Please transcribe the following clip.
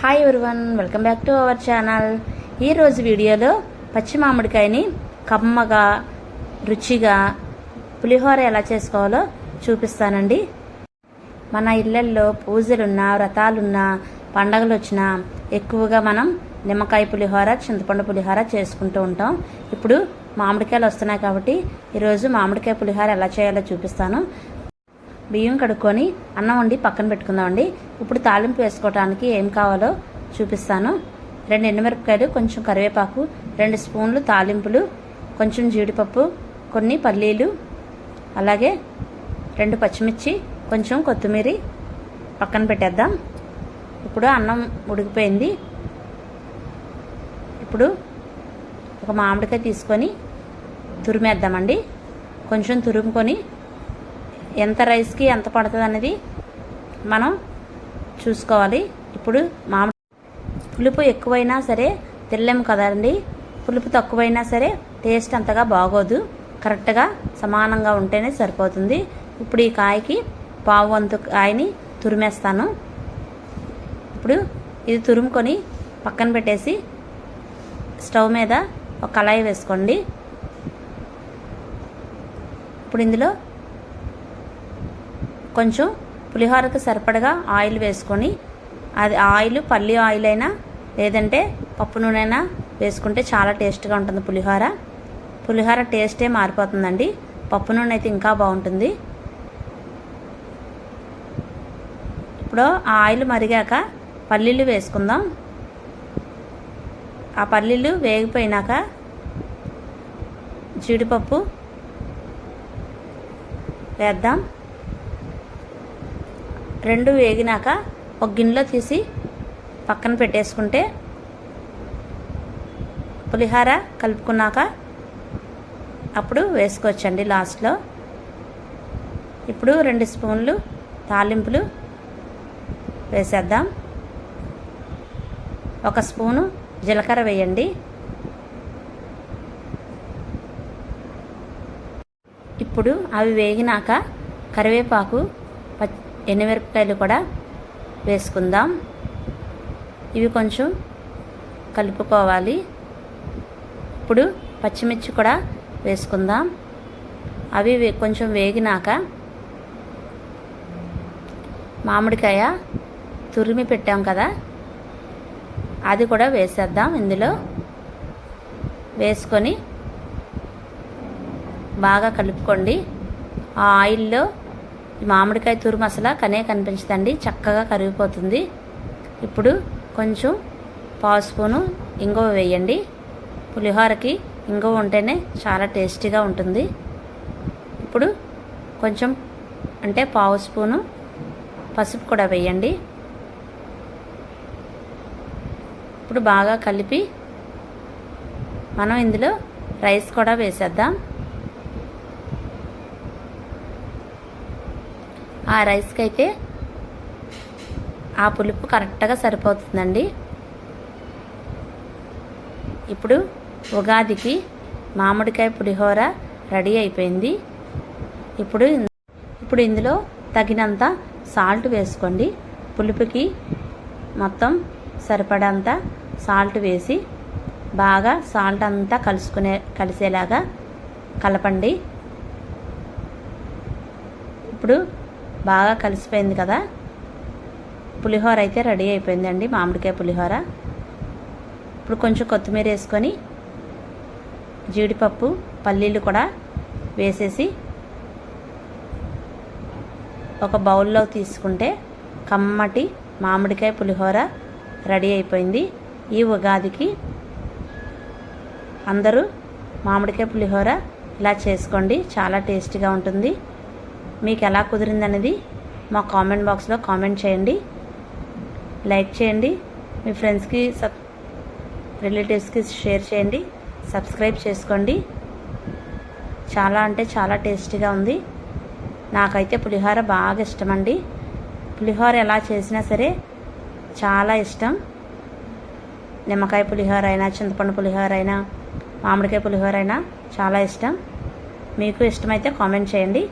Hi everyone, welcome back to our channel. ఈరోజు వీడియోలో పచ్చి మామిడికాయని కమ్మగా రుచిగా పులిహోర ఎలా చేసుకోవాలో చూపిస్తానండి. మన ఇళ్ళల్లో పూజలున్నా వ్రతాలున్నా పండగలు వచ్చినా ఎక్కువగా మనం నిమ్మకాయ పులిహోర చింతపండు పులిహోర చేసుకుంటూ ఉంటాం. ఇప్పుడు మామిడికాయలు వస్తున్నాయి కాబట్టి ఈరోజు మామిడికాయ పులిహోర ఎలా చేయాలో చూపిస్తాను. బియ్యం కడుక్కొని అన్నం వండి పక్కన పెట్టుకుందామండి. ఇప్పుడు తాలింపు వేసుకోవడానికి ఏం కావాలో చూపిస్తాను. 2 ఎండుమిరపకాయలు, కొంచెం కరివేపాకు, 2 స్పూన్లు తాలింపులు, కొంచెం జీడిపప్పు, కొన్ని పల్లీలు, అలాగే 2 పచ్చిమిర్చి, కొంచెం కొత్తిమీర పక్కన పెట్టేద్దాం. ఇప్పుడు అన్నం ఉడికిపోయింది. ఇప్పుడు ఒక మామిడికాయ తీసుకొని తురిమేద్దామండి. కొంచెం తురుముకొని ఎంత రైస్కి ఎంత పడుతుంది అనేది మనం చూసుకోవాలి. ఇప్పుడు మామిడి పులుపు ఎక్కువైనా సరే తినలేము కదండి, పులుపు తక్కువైనా సరే టేస్ట్ అంతగా బాగోదు. కరెక్ట్గా సమానంగా ఉంటేనే సరిపోతుంది. ఇప్పుడు ఈ కాయకి పావు వంతు కాయని తురిమేస్తాను. ఇప్పుడు ఇది తురుముకొని పక్కన పెట్టేసి స్టవ్ మీద ఒక కళాయి వేసుకోండి. ఇప్పుడు ఇందులో కొంచెం పులిహోరకు సరిపడగా ఆయిల్ వేసుకొని, అది ఆయిల్ పల్లి ఆయిల్ అయినా లేదంటే పప్పు నూనె అయినా వేసుకుంటే చాలా టేస్ట్గా ఉంటుంది. పులిహోర టేస్టే మారిపోతుందండి. పప్పు నూనె అయితే ఇంకా బాగుంటుంది. ఇప్పుడు ఆ ఆయిల్ మరిగాక పల్లీలు వేసుకుందాం. ఆ పల్లీలు వేగిపోయినాక జీడిపప్పు వేద్దాం. 2 వేగినాక ఒక గిన్నెలో తీసి పక్కన పెట్టేసుకుంటే పులిహోర కలుపుకున్నాక అప్పుడు వేసుకోవచ్చండి లాస్ట్లో. ఇప్పుడు 2 స్పూన్లు తాలింపులు వేసేద్దాం. 1 స్పూను జీలకర్ర వేయండి. ఇప్పుడు అవి వేగినాక కరివేపాకు, ఎండుమిరపకాయలు కూడా వేసుకుందాం. ఇవి కొంచెం కలుపుకోవాలి. ఇప్పుడు పచ్చిమిర్చి కూడా వేసుకుందాం. అవి కొంచెం వేగినాక మామిడికాయ తురిమి పెట్టాం కదా, అది కూడా వేసేద్దాం. ఇందులో వేసుకొని బాగా కలుపుకోండి. ఆ ఆయిల్లో మామిడికాయ తురుము అసలు కనిపించదండి, చక్కగా కరిగిపోతుంది. ఇప్పుడు కొంచెం పావు స్పూను ఇంగువ వేయండి. పులిహోరకి ఇంగువ ఉంటేనే చాలా టేస్టీగా ఉంటుంది. ఇప్పుడు కొంచెం అంటే పావు స్పూను పసుపు కూడా వేయండి. ఇప్పుడు బాగా కలిపి మనం ఇందులో రైస్ కూడా వేసేద్దాం. ఆ రైస్కి అయితే ఆ పులుపు కరెక్ట్గా సరిపోతుందండి. ఇప్పుడు ఉగాదికి మామిడికాయ పులిహోర రెడీ అయిపోయింది. ఇప్పుడు ఇందులో తగినంత సాల్ట్ వేసుకోండి. పులుపుకి మొత్తం సరిపడంత సాల్ట్ వేసి బాగా సాల్ట్ అంతా కలిసేలాగా కలపండి. ఇప్పుడు బాగా కలిసిపోయింది కదా, పులిహోర అయితే రెడీ అయిపోయిందండి, మామిడికాయ పులిహోర. ఇప్పుడు కొంచెం కొత్తిమీర వేసుకొని జీడిపప్పు, పల్లీలు కూడా వేసేసి ఒక బౌల్లో తీసుకుంటే కమ్మటి మామిడికాయ పులిహోర రెడీ అయిపోయింది. ఈ ఉగాదికి అందరూ మామిడికాయ పులిహోర ఇలా చేసుకోండి, చాలా టేస్టీగా ఉంటుంది. మీకు ఎలా కుదిరిందనేది మా కామెంట్ బాక్స్లో కామెంట్ చేయండి, లైక్ చేయండి, మీ ఫ్రెండ్స్కి రిలేటివ్స్కి షేర్ చేయండి, సబ్స్క్రైబ్ చేసుకోండి. చాలా అంటే చాలా టేస్టీగా ఉంది. నాకైతే పులిహోర బాగా ఇష్టమండి. పులిహోర ఎలా చేసినా సరే చాలా ఇష్టం. నిమ్మకాయ పులిహోర అయినా, చింతపండు పులిహోర అయినా, మామిడికాయ పులిహోర అయినా చాలా ఇష్టం. మీకు ఇష్టమైతే కామెంట్ చేయండి.